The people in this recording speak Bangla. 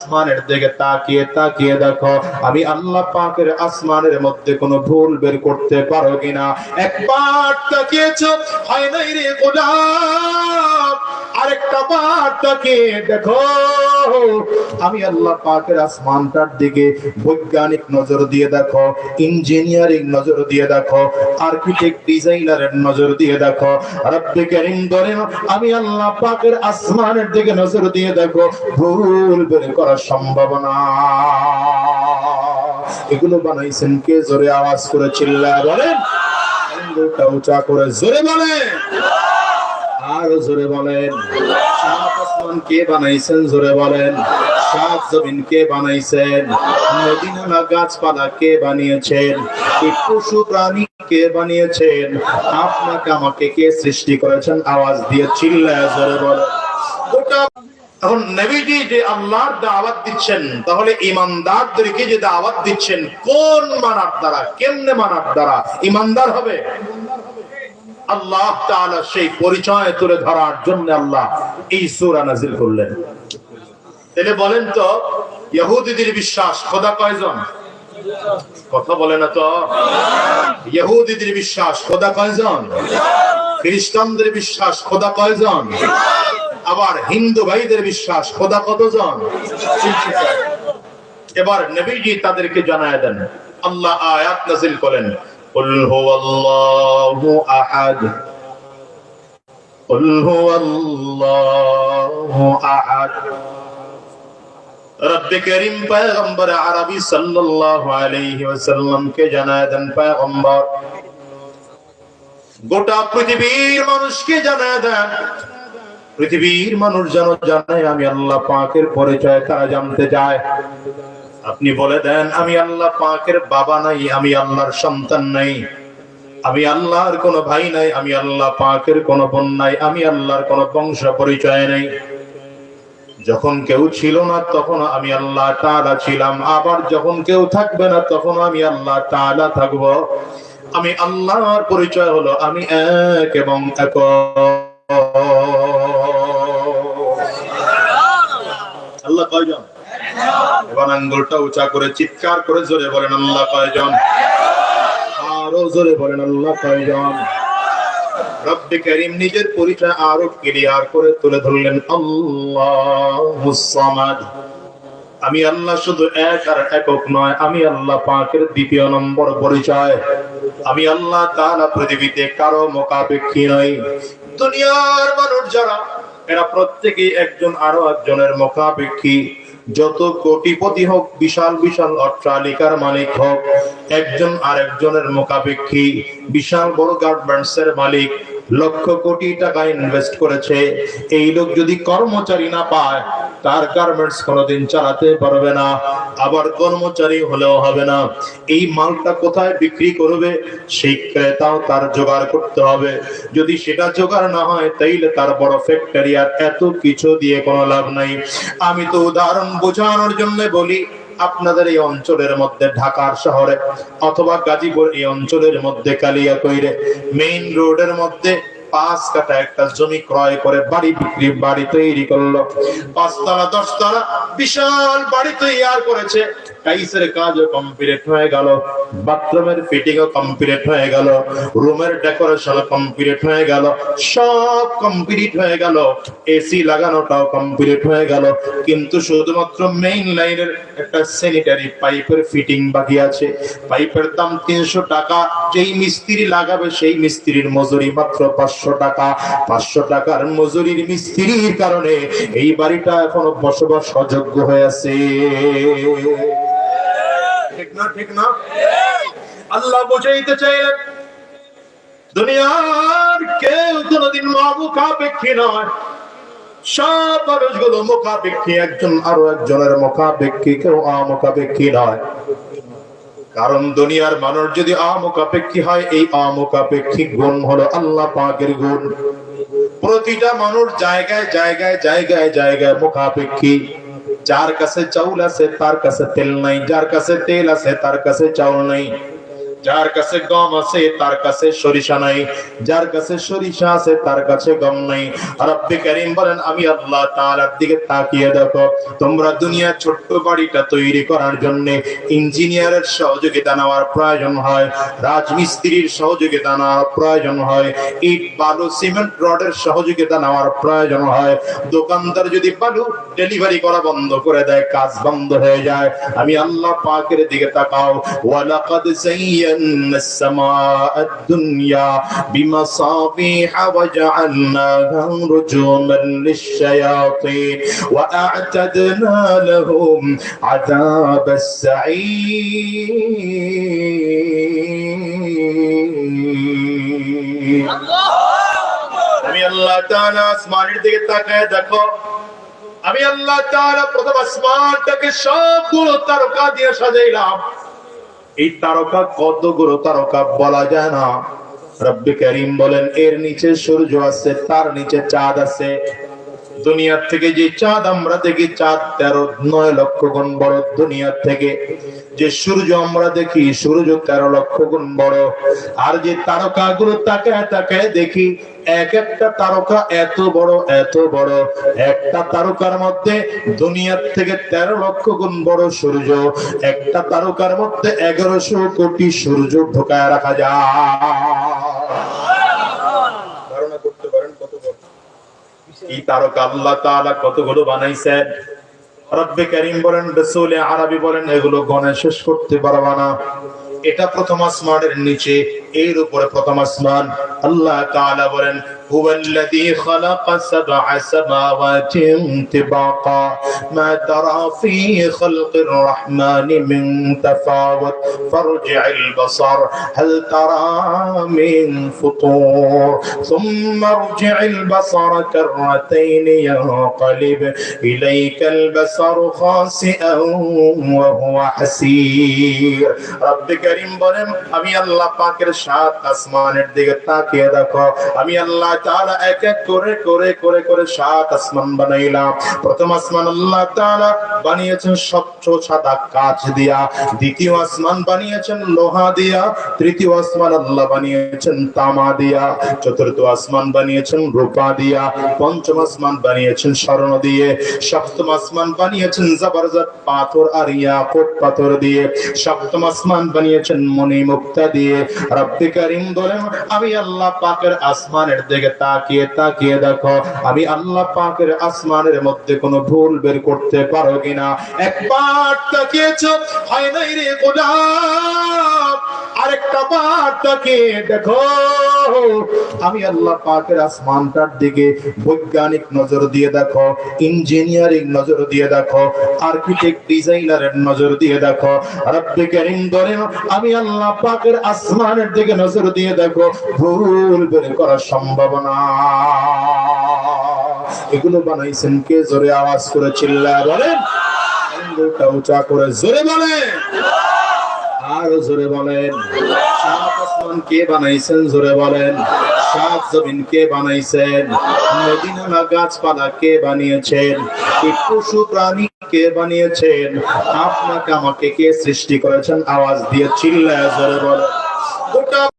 আসমানের দিকে তাকিয়ে তাকিয়ে দেখো আমি আল্লাহ পাকের আসমানের মধ্যে কোনো ভুল বের করতে পারো কিনা। একবার তাকিয়েছো, হয় নাই রে গোলাম, আরেকটা বার তাকিয়ে দেখো আমি আল্লাহ পাকের আসমানটার দিকে বৈজ্ঞানিক নজর দিয়ে দেখো, ইঞ্জিনিয়ারিং নজর দিয়ে দেখো, আর্কিটেক্ট ডিজাইনারের নজর দিয়ে দেখো। রব্বে কারীম বলেন আমি আল্লাহ পাকের আসমানের দিকে নজর দিয়ে দেখো, ভুল বের করার সম্ভাবনা। এগুলো বানাইছেন কে? জোরে আওয়াজ করে চিল্লায় বলেন, আঙ্গুলটা উঁচা করে জোরে বলেন, আরো জোরে বলেন। সাত আসমান কে বানাইছেন? জোরে বলেন। সাত জমিন কে বানাইছেন? নদী-নালা গাছপালা কে বানিয়েছেন? এই পশু প্রাণী কে বানিয়েছেন? আপনাকে আমাকে কে সৃষ্টি করেছেন? আওয়াজ দিয়ে চিল্লায় জোরে বলেন। এখন নবীজি যে আল্লাহর দাওয়াত দিচ্ছেন, তাহলে ঈমানদারদেরকে যে দাওয়াত দিচ্ছেন কোন মানার দ্বারা, কেমনে মানার দ্বারা ঈমানদার হবে? আল্লাহ তাআলা সেই পরিচয় তুলে ধরার জন্য আল্লাহ এই সূরা নাযিল করলেন। তাহলে বলেন তো, ইহুদিদের বিশ্বাস খোদা কয়জন? কথা বলে না তো। ইহুদিদের বিশ্বাস খোদা কয়জন? খ্রিস্টানদের বিশ্বাস খোদা কয়জন? আবার হিন্দু ভাইদের বিশ্বাস খোদা কতজন? এবার নবীজি তাদেরকে জানায় দেন, আল্লাহ আয়াত নাযিল করেন, কুল হুয়াল্লাহু আহাদ, কুল হুয়াল্লাহু আহাদ। রব্বে কারীম পয়গম্বর আরবি সাল্লাল্লাহু আলাইহি ওয়াসাল্লাম কে জানায় দেন, পয়গম্বর গোটা পৃথিবীর মানুষকে জানায় দেন, পৃথিবীর মানুষ যেন জানে আমি আল্লাহ পাকের পরিচয় তারা জানতে চায়। আপনি বলে দেন আমি আল্লাহ পাকের বাবা নাই, আমি আল্লাহর সন্তান নাই, আমি আল্লাহর কোনো ভাই নাই, আমি আল্লাহ পাকের কোনো বোন নাই, আমি আল্লাহর কোনো বংশ পরিচয় নাই। যখন কেউ ছিল না তখন আমি আল্লাহ তাআলা ছিলাম, আবার যখন কেউ থাকবে না তখন আমি আল্লাহ তাআলা থাকব। আমি আল্লাহর পরিচয় হলো আমি এক এবং একক। আল্লাহ কয়জন? এবার আঙ্গুলটা উঁচা করে চিৎকার করে জোরে বলেন আল্লাহ কয়জন? আরো জোরে বলেন আল্লাহ কয়জন? রব্বে কারীম নিজের পরিচয় আরো ক্লিয়ার করে তুলে ধরলেন, আল্লাহুস সামাদ। আমি আল্লাহ শুধু এক আর একক নয়, আমি আল্লাহ পাকের দ্বিতীয় নম্বর পরিচয়। আমি আল্লাহ তাআলা পৃথিবীতে কারো মুখাপেক্ষী নই। দুনিয়ার মানুষ যারা, এরা প্রত্যেকেই একজন আরো একজনের মুখাপেক্ষী। যত কোটিপতি হোক, বিশাল বিশাল অট্টালিকার মালিক হোক, একজন আরেকজনের মুখাপেক্ষী। বিশাল বড় গার্মেন্টস এর মালিক লক্ষ কোটি টাকা ইনভেস্ট করেছে, এই লোক যদি কর্মচারী না পায় তার গার্মেন্টস কোনোদিন চালাতে পারবে না, আবার কর্মচারী হলেও হবে না। এই মালটা কোথায় বিক্রি করবে সেই ক্রেতাও তার জোগাড় করতে হবে। যদি সেটা জোগাড় না হয় তাইলে তার বড় ফ্যাক্টরি আর এত কিছু দিয়ে কোনো লাভ নাই। আমি তো উদাহরণ বোঝানোর জন্য বলি, আপনাদের এই অঞ্চলের মধ্যে ঢাকার শহরে অথবা গাজীপুর এই অঞ্চলের মধ্যে কালিয়াকৈরে মেইন রোডের মধ্যে 5 কাঠা একটা জমি ক্রয় করে বাড়ি তৈরি করলো, 5 তলা 10 তলা বিশাল বাড়ি তৈরি করেছে। টাইলসের কাজও কমপ্লিট হয়ে গেল, বাথরুমের ফিটিংও কমপ্লিট হয়ে গেল, রুমের ডেকোরেশন কমপ্লিট হয়ে গেল, সব কমপ্লিট হয়ে গেল, এসি লাগানোটাও কমপ্লিট হয়ে গেল, কিন্তু শুধুমাত্র মেইন লাইনের একটা স্যানিটারি পাইপের ফিটিং বাকি আছে। পাইপের দাম 300 টাকা, যেই মিস্ত্রি লাগাবে সেই মিস্ত্রির মজুরি মাত্র 500 টাকা। 500 টাকার মজুরির মিস্ত্রির কারণে এই বাড়িটা এখনো বসবাস অযোগ্য হয়ে আছে। ঠিক না? আল্লাহ বুঝাইতে চাইলেন দুনিয়ার কেউ কোনদিন মুখাপেক্ষী নয়, সব মানুষগুলো মুখাপেক্ষী, একজন আরো একজনের মুখাপেক্ষী, কেউ অমুখাপেক্ষী নয়। কারণ দুনিয়ার মানুষ যদি অমুখাপেক্ষী হয়, এই অমুখাপেক্ষী গুণ হলো আল্লাহ পাকের গুণ। প্রতিটা মানুষ জায়গায় জায়গায় জায়গায় জায়গায় মুখাপেক্ষী। যার কাছে চাউল আছে তার কাছে তেল নাই, যার কাছে তেল আছে তার কাছে চাউল নাই। যার কাছে গম আছে তার কাছে সরিষা নাই, যার কাছে সরিষা আছে তার কাছে গম নাই। রব্বে কারীম বলেন আমি আল্লাহ তাআলার দিকে তাকিয়ে দেখো, তোমরা দুনিয়ার ছোট্ট বাড়িটা তৈরি করার জন্য ইঞ্জিনিয়ারের সহযোগিতা নেওয়ার প্রয়োজন হয়, রাজমিস্ত্রির সহযোগিতা নেওয়ার প্রয়োজন হয়, ইট বালু সিমেন্ট রডের সহযোগিতা নেওয়ার প্রয়োজন হয়। দোকানদার যদি বালু ডেলিভারি করা বন্ধ করে দেয়, কাজ বন্ধ হয়ে যায়। আমি আল্লাহ পাকের দিকে তাকাও, ওয়ালাকাদ যায়্যানাস সামাআদ দুনিয়া বিমাসাবিহা ওয়া জাআলনাহা রুজুমান লিশ-শায়াতিন ওয়া আ'তাদনা লাহুম আযাবাস সাঈর। আমি আল্লাহ তাআলা আসমানের দিকে তাকায় দেখো, আমি আল্লাহ তাআলা প্রথম আসমানটাকে সবগুলো তারকা দিয়ে সাজাইলাম। এই তারকা কতগুলো তারকা বলা যায় না। রব্বে কারীম বলেন এর নিচে সূর্য আছে, তার নিচে চাঁদ আছে। দুনিয়ার থেকে যে চাঁদ আমরা দেখি, চাঁদ 9 লক্ষ গুণ বড়। দুনিয়ার থেকে যে সূর্য আমরা দেখি, সূর্য 13 লক্ষ গুণ বড়। আর যে তারকাগুলো তাকায় তাকায় দেখি, এক একটা তারকা এত বড় এত বড়। একটা তারকার মধ্যে দুনিয়ার থেকে 13 লক্ষ গুণ বড় সূর্য। একটা তারকার মধ্যে 1100 কোটি সূর্য ঢোকায় রাখা যায়। ধারণা করতে পারেন কত বড় এই তারকা আল্লাহ তাআলা কতগুলো বানাইছেন। রব্বে কারীম বলেন, রাসূল আরবি বলেন এগুলো গণে শেষ করতে পারবা না। এটা প্রথম আসমানের নিচে, এর উপরে প্রথম আসমান। আল্লাহ তাআলা বলেন হুয়াল্লাযী খালাকা সাবআ সামাওয়াতিন তিবাকা মা তারা ফী খালকির রাহমানি মিন তাফাওুত ফারজি'ল বাসার হাল তারা মিন ফুতুর সুম্মা আরজি'ল বাসারা কাররাতাইন ইয়ানকালিব ইলাইকাল বাসারু খাসিআন ওয়া হুয়া হাসীর। রব্বে কারীম বলেন আমি আল্লাহ পাকের 7 আসমানের দিকে তাকিয়ে দেখো। আমি আল্লাহ তাআলা এক এক করে করে করে করে 7 আসমান বানাইলাম। প্রথম আসমান আল্লাহ তাআলা বানিয়েছেন স্বচ্ছ সাদা কাঁচ দিয়া, দ্বিতীয় আসমান বানিয়েছেন লোহা দিয়া, তৃতীয় আসমান আল্লাহ বানিয়েছেন তামা দিয়া, চতুর্থ আসমান বানিয়েছেন রূপা দিয়া, পঞ্চম আসমান বানিয়েছেন স্বর্ণ দিয়ে, সপ্তম আসমান বানিয়েছেন জবরদস্ত পাথর আর ইয়াকুত পাথর দিয়ে, সপ্তম আসমান বানিয়েছেন মণি মুক্তা দিয়ে। রব্বে কারীম বলেন আমি আল্লাহ পাকের আসমানের দিকে তাকিয়ে তাকিয়ে দেখো, আমি আল্লাহ পাকের আসমানের মধ্যে কোনো ভুল বের করতে পারো কিনা। একবার তাকিয়েছো, হয় নাই রে গোলাম, আরেকটা বার তাকিয়ে দেখো। আমি আল্লাহ পাকের আসমানটার দিকে বৈজ্ঞানিক নজর দিয়ে দেখো, ইঞ্জিনিয়ারিং নজর দিয়ে দেখো, আর্কিটেক্ট ডিজাইনারের নজর দিয়ে দেখো। রব্বে কারীম বলেন আমি আল্লাহ পাকের আসমানের দিকে নজর দিয়ে দেখো, ভুল বের করা সম্ভব না। এগুলো বানাইছেন কে? জোরে আওয়াজ করে চিল্লায় বলেন, আঙ্গুলটা উঁচা করে জোরে বলেন, আরো জোরে বলেন। 7 আসমান কে বানাইছেন? জোরে বলেন। 7 জমিন কে বানাইছেন? মদিনা গাছপালা কে বানিয়েছেন? এই পশু প্রাণী কে বানিয়েছেন? আপনাকে আমাকে কে সৃষ্টি করেছেন? আওয়াজ দিয়ে চিল্লায় জোরে বলেন।